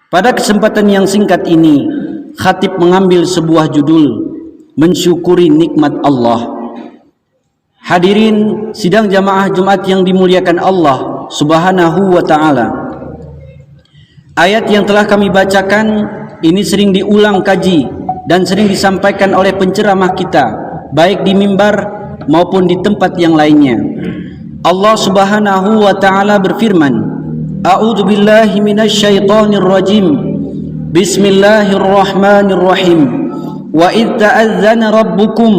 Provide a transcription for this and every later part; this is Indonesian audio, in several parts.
Pada kesempatan yang singkat ini, khatib mengambil sebuah judul, mensyukuri nikmat Allah. Hadirin sidang jamaah Jumat yang dimuliakan Allah Subhanahu wa ta'ala. Ayat yang telah kami bacakan ini sering diulang kaji dan sering disampaikan oleh penceramah kita, baik di mimbar maupun di tempat yang lainnya. Allah Subhanahu wa ta'ala berfirman, A'udzu billahi minasy syaithanir rajim. Bismillahirrahmanirrahim. Wa idz ta'adzana rabbukum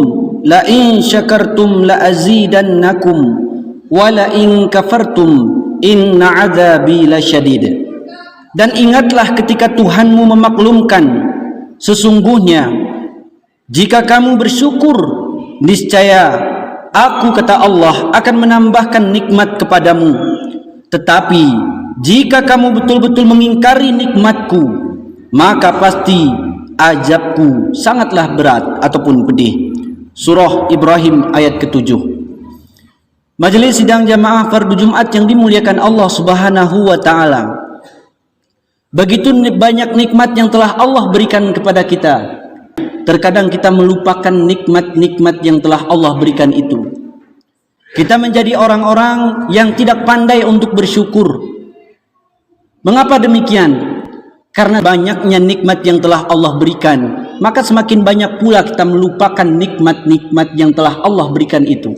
la in syakartum la azidannakum wa la in kafartum inna 'adzabi lasyadid. Dan ingatlah ketika Tuhanmu memaklumkan, sesungguhnya jika kamu bersyukur, niscaya aku, kata Allah, akan menambahkan nikmat kepadamu. Tetapi jika kamu betul-betul mengingkari nikmatku, maka pasti azabku sangatlah berat ataupun pedih. Surah Ibrahim ayat ke-7. Majelis sidang jamaah fardu Jumat yang dimuliakan Allah Subhanahu wa ta'ala. Begitu banyak nikmat yang telah Allah berikan kepada kita. Terkadang kita melupakan nikmat-nikmat yang telah Allah berikan itu. Kita menjadi orang-orang yang tidak pandai untuk bersyukur. Mengapa demikian? Karena banyaknya nikmat yang telah Allah berikan, maka semakin banyak pula kita melupakan nikmat-nikmat yang telah Allah berikan itu.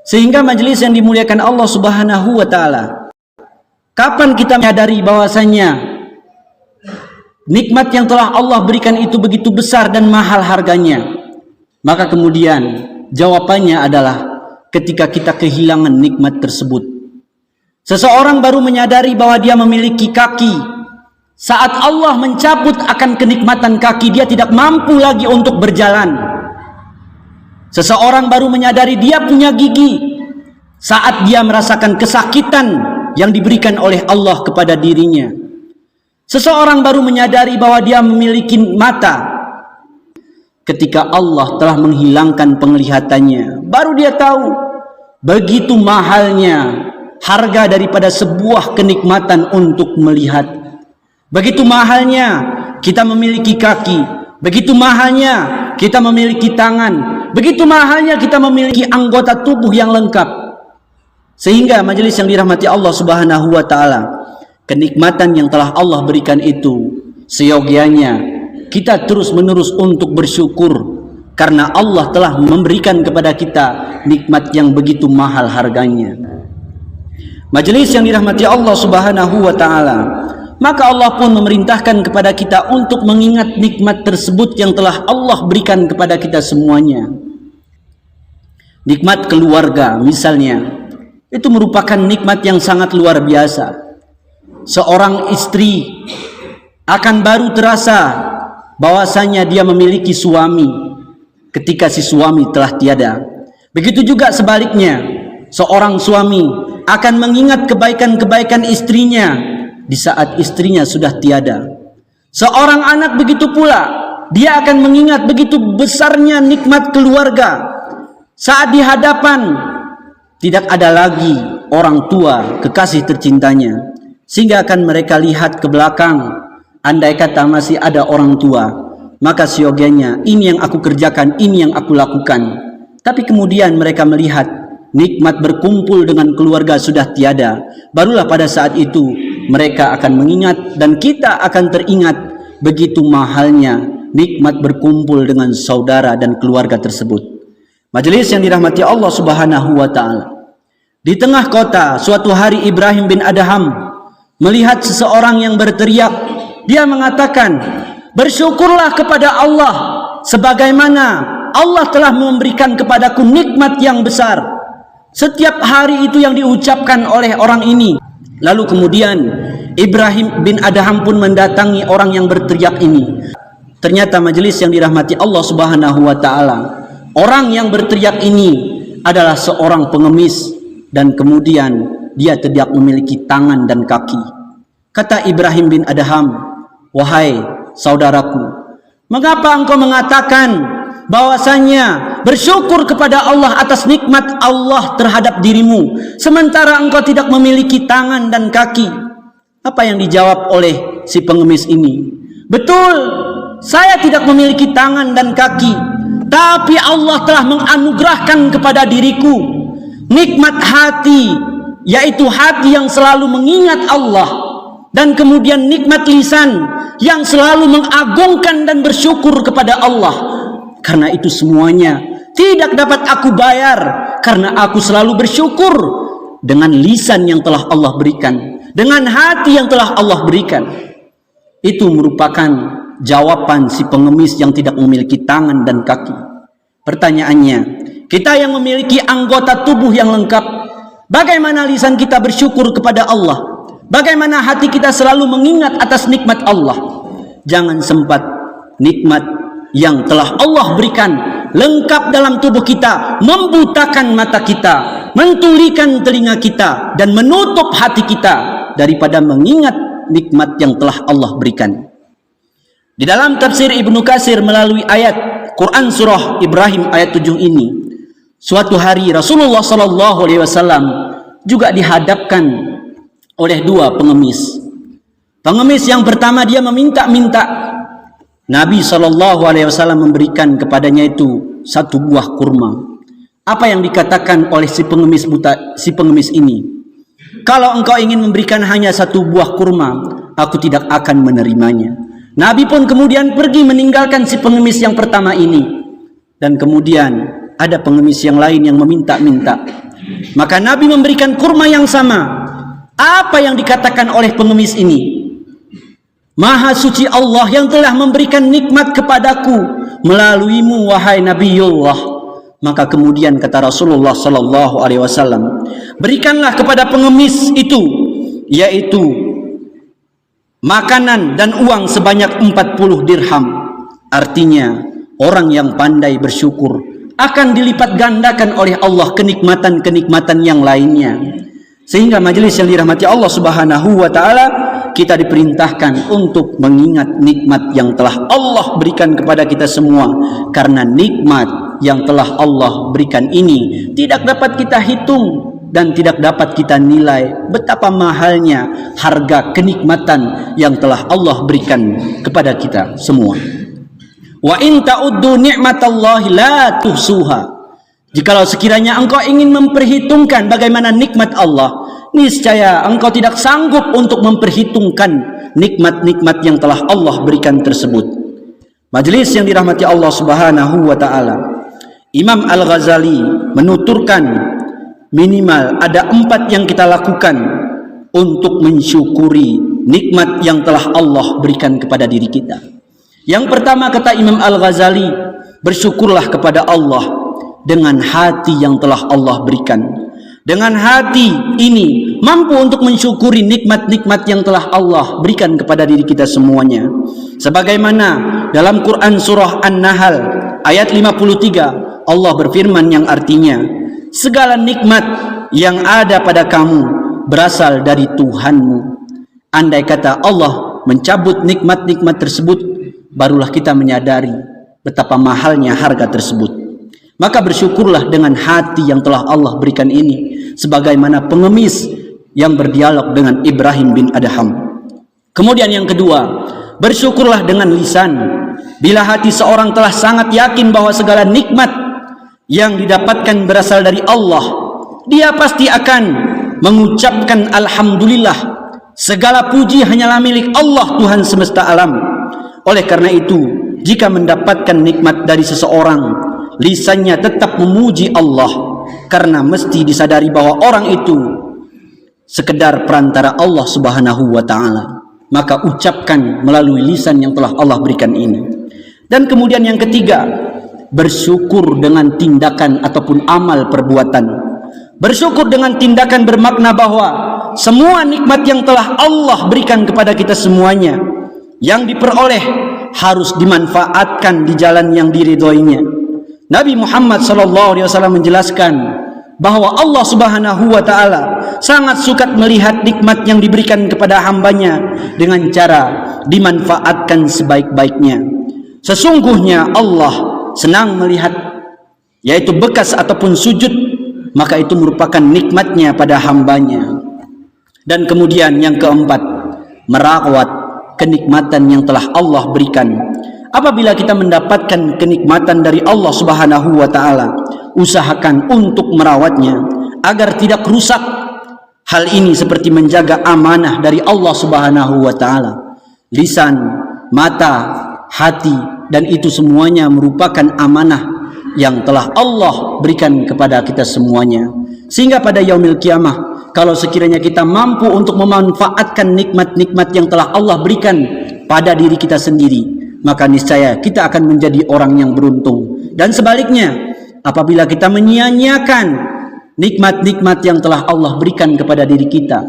Sehingga majelis yang dimuliakan Allah Subhanahu wa ta'ala, kapan kita menyadari bahwasanya nikmat yang telah Allah berikan itu begitu besar dan mahal harganya? Maka kemudian jawabannya adalah ketika kita kehilangan nikmat tersebut. Seseorang baru menyadari bahwa dia memiliki kaki saat Allah mencabut akan kenikmatan kaki, dia tidak mampu lagi untuk berjalan. Seseorang baru menyadari dia punya gigi saat dia merasakan kesakitan yang diberikan oleh Allah kepada dirinya. Seseorang baru menyadari bahwa dia memiliki mata ketika Allah telah menghilangkan penglihatannya. Baru dia tahu begitu mahalnya harga daripada sebuah kenikmatan untuk melihat. Begitu mahalnya kita memiliki kaki, begitu mahalnya kita memiliki tangan, begitu mahalnya kita memiliki anggota tubuh yang lengkap. Sehingga majelis yang dirahmati Allah Subhanahu wa ta'ala, kenikmatan yang telah Allah berikan itu seyogianya kita terus-menerus untuk bersyukur, karena Allah telah memberikan kepada kita nikmat yang begitu mahal harganya. Majelis yang dirahmati Allah Subhanahu wa ta'ala, maka Allah pun memerintahkan kepada kita untuk mengingat nikmat tersebut yang telah Allah berikan kepada kita semuanya. Nikmat keluarga misalnya, itu merupakan nikmat yang sangat luar biasa. Seorang istri akan baru terasa bahwasanya dia memiliki suami ketika si suami telah tiada. Begitu juga sebaliknya, seorang suami akan mengingat kebaikan-kebaikan istrinya di saat istrinya sudah tiada. Seorang anak begitu pula, dia akan mengingat begitu besarnya nikmat keluarga saat di hadapan tidak ada lagi orang tua, kekasih tercintanya, sehingga akan mereka lihat ke belakang. Andai kata masih ada orang tua, maka siogianya ini yang aku kerjakan, ini yang aku lakukan. Tapi kemudian mereka melihat nikmat berkumpul dengan keluarga sudah tiada. Barulah pada saat itu mereka akan mengingat, dan kita akan teringat begitu mahalnya nikmat berkumpul dengan saudara dan keluarga tersebut. Majelis yang dirahmati Allah Subhanahu wa ta'ala, di tengah kota suatu hari Ibrahim bin Adham melihat seseorang yang berteriak. Dia mengatakan, bersyukurlah kepada Allah sebagaimana Allah telah memberikan kepadaku nikmat yang besar. Setiap hari itu yang diucapkan oleh orang ini. Lalu kemudian Ibrahim bin Adham pun mendatangi orang yang berteriak ini. Ternyata majelis yang dirahmati Allah Subhanahu wa ta'ala, orang yang berteriak ini adalah seorang pengemis, dan kemudian dia tidak memiliki tangan dan kaki. Kata Ibrahim bin Adham, wahai saudaraku, mengapa engkau mengatakan bahwasanya bersyukur kepada Allah atas nikmat Allah terhadap dirimu, sementara engkau tidak memiliki tangan dan kaki? Apa yang dijawab oleh si pengemis ini, betul, saya tidak memiliki tangan dan kaki, tapi Allah telah menganugerahkan kepada diriku nikmat hati, yaitu hati yang selalu mengingat Allah, dan kemudian nikmat lisan yang selalu mengagungkan dan bersyukur kepada Allah. Karena itu semuanya tidak dapat aku bayar, karena aku selalu bersyukur dengan lisan yang telah Allah berikan, dengan hati yang telah Allah berikan. Itu merupakan jawaban si pengemis yang tidak memiliki tangan dan kaki. Pertanyaannya, kita yang memiliki anggota tubuh yang lengkap, bagaimana lisan kita bersyukur kepada Allah? Bagaimana hati kita selalu mengingat atas nikmat Allah? Jangan sempat nikmat yang telah Allah berikan lengkap dalam tubuh kita membutakan mata kita, mentulikan telinga kita, dan menutup hati kita daripada mengingat nikmat yang telah Allah berikan. Di dalam tafsir Ibnu Katsir melalui ayat Quran surah Ibrahim ayat 7 ini, suatu hari Rasulullah SAW juga dihadapkan oleh dua pengemis. Pengemis yang pertama dia meminta-minta. Nabi SAW memberikan kepadanya itu satu buah kurma. Apa yang dikatakan oleh si pengemis ini? Kalau engkau ingin memberikan hanya satu buah kurma, aku tidak akan menerimanya. Nabi pun kemudian pergi meninggalkan si pengemis yang pertama ini. Dan kemudian ada pengemis yang lain yang meminta-minta. Maka Nabi memberikan kurma yang sama. Apa yang dikatakan oleh pengemis ini? Maha suci Allah yang telah memberikan nikmat kepadaku melaluimu, wahai Nabiullah. Maka kemudian kata Rasulullah SAW, berikanlah kepada pengemis itu, yaitu makanan dan uang sebanyak 40 dirham. Artinya orang yang pandai bersyukur akan dilipat gandakan oleh Allah kenikmatan-kenikmatan yang lainnya. Sehingga majelis yang dirahmati Allah Subhanahu wa taala, kita diperintahkan untuk mengingat nikmat yang telah Allah berikan kepada kita semua. Karena nikmat yang telah Allah berikan ini tidak dapat kita hitung dan tidak dapat kita nilai betapa mahalnya harga kenikmatan yang telah Allah berikan kepada kita semua. Wa in ta'uddu ni'matallahi la tuhsuha. Jikalau sekiranya engkau ingin memperhitungkan bagaimana nikmat Allah, niscaya engkau tidak sanggup untuk memperhitungkan nikmat-nikmat yang telah Allah berikan tersebut. Majelis yang dirahmati Allah Subhanahu wa taala, Imam Al-Ghazali menuturkan minimal ada 4 yang kita lakukan untuk mensyukuri nikmat yang telah Allah berikan kepada diri kita. Yang pertama, kata Imam Al-Ghazali, bersyukurlah kepada Allah dengan hati yang telah Allah berikan. Dengan hati ini mampu untuk mensyukuri nikmat-nikmat yang telah Allah berikan kepada diri kita semuanya. Sebagaimana dalam Quran surah An-Nahl ayat 53, Allah berfirman yang artinya, segala nikmat yang ada pada kamu berasal dari Tuhanmu. Andai kata Allah mencabut nikmat-nikmat tersebut, barulah kita menyadari betapa mahalnya harga tersebut. Maka bersyukurlah dengan hati yang telah Allah berikan ini, sebagaimana pengemis yang berdialog dengan Ibrahim bin Adham. Kemudian yang kedua, bersyukurlah dengan lisan. Bila hati seorang telah sangat yakin bahwa segala nikmat yang didapatkan berasal dari Allah, dia pasti akan mengucapkan alhamdulillah. Segala puji hanyalah milik Allah, Tuhan semesta alam. Oleh karena itu, jika mendapatkan nikmat dari seseorang, lisannya tetap memuji Allah, karena mesti disadari bahwa orang itu sekedar perantara Allah Subhanahu wa taala. Maka ucapkan melalui lisan yang telah Allah berikan ini. Dan kemudian yang ketiga, bersyukur dengan tindakan ataupun amal perbuatan. Bersyukur dengan tindakan bermakna bahwa semua nikmat yang telah Allah berikan kepada kita semuanya, yang diperoleh harus dimanfaatkan di jalan yang diridhoinya. Nabi Muhammad SAW menjelaskan bahwa Allah Subhanahu wa taala sangat suka melihat nikmat yang diberikan kepada hambanya dengan cara dimanfaatkan sebaik-baiknya. Sesungguhnya Allah senang melihat, yaitu bekas ataupun sujud, maka itu merupakan nikmatnya pada hambanya. Dan kemudian yang keempat, merawat kenikmatan yang telah Allah berikan. Apabila kita mendapatkan kenikmatan dari Allah Subhanahu wa taala, usahakan untuk merawatnya agar tidak rusak. Hal ini seperti menjaga amanah dari Allah Subhanahu wa taala. Lisan, mata, hati, dan itu semuanya merupakan amanah yang telah Allah berikan kepada kita semuanya. Sehingga pada yaumil kiamah, kalau sekiranya kita mampu untuk memanfaatkan nikmat-nikmat yang telah Allah berikan pada diri kita sendiri, maka niscaya kita akan menjadi orang yang beruntung. Dan sebaliknya, apabila kita menyia-nyiakan nikmat-nikmat yang telah Allah berikan kepada diri kita,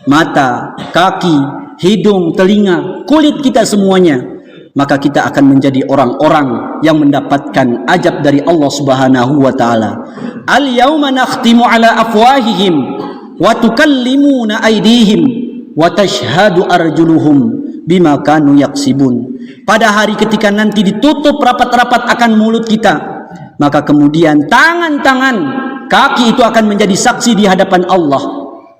mata, kaki, hidung, telinga, kulit kita semuanya, maka kita akan menjadi orang-orang yang mendapatkan ajab dari Allah Subhanahu wa taala. Al-yauma nakhtimu ala afwahihim wa tukallimuna aydihim wa tashhadu arjuluhum bima kanu yaksibun. Pada hari ketika nanti ditutup rapat-rapat akan mulut kita, maka kemudian tangan-tangan, kaki itu akan menjadi saksi di hadapan Allah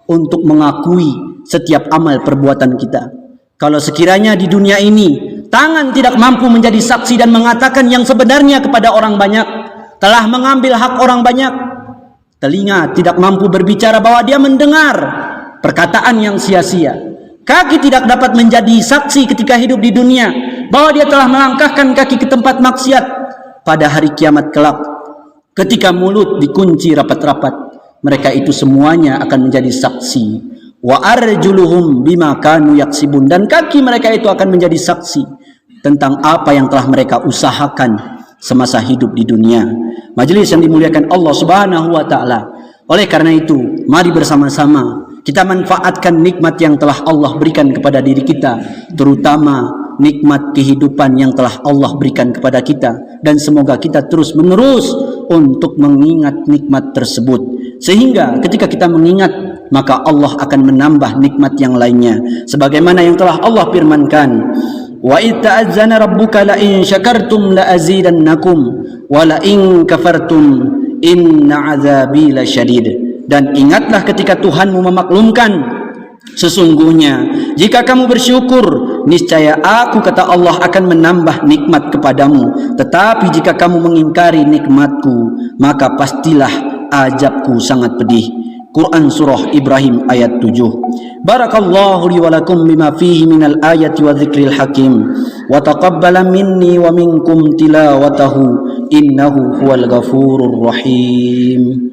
untuk mengakui setiap amal perbuatan kita. Kalau sekiranya di dunia ini tangan tidak mampu menjadi saksi dan mengatakan yang sebenarnya kepada orang banyak, telah mengambil hak orang banyak. Telinga tidak mampu berbicara bahwa dia mendengar perkataan yang sia-sia. Kaki tidak dapat menjadi saksi ketika hidup di dunia bahwa dia telah melangkahkan kaki ke tempat maksiat. Pada hari kiamat kelak, ketika mulut dikunci rapat-rapat, mereka itu semuanya akan menjadi saksi. Wa arjuluhum bima kanu yaksibun, dan kaki mereka itu akan menjadi saksi tentang apa yang telah mereka usahakan semasa hidup di dunia. Majelis yang dimuliakan Allah Subhanahu wa taala. Oleh karena itu, mari bersama-sama kita manfaatkan nikmat yang telah Allah berikan kepada diri kita, terutama nikmat kehidupan yang telah Allah berikan kepada kita, dan semoga kita terus menerus untuk mengingat nikmat tersebut, sehingga ketika kita mengingat, maka Allah akan menambah nikmat yang lainnya, sebagaimana yang telah Allah firmankan, wa itta'adzana rabbuka la in syakartum la azidannakum wa la in kafartum inna azabi lasyadid. Dan ingatlah ketika Tuhanmu memaklumkan, sesungguhnya jika kamu bersyukur, niscaya aku, kata Allah, akan menambah nikmat kepadamu. Tetapi jika kamu mengingkari nikmatku, maka pastilah azabku sangat pedih. Quran Surah Ibrahim ayat 7. Barakallahu li wa lakum bima fihi minal ayati wa dzikril hakim, wa taqabbala minni wa minkum tilawatahu, innahu huwal ghafurur rahim.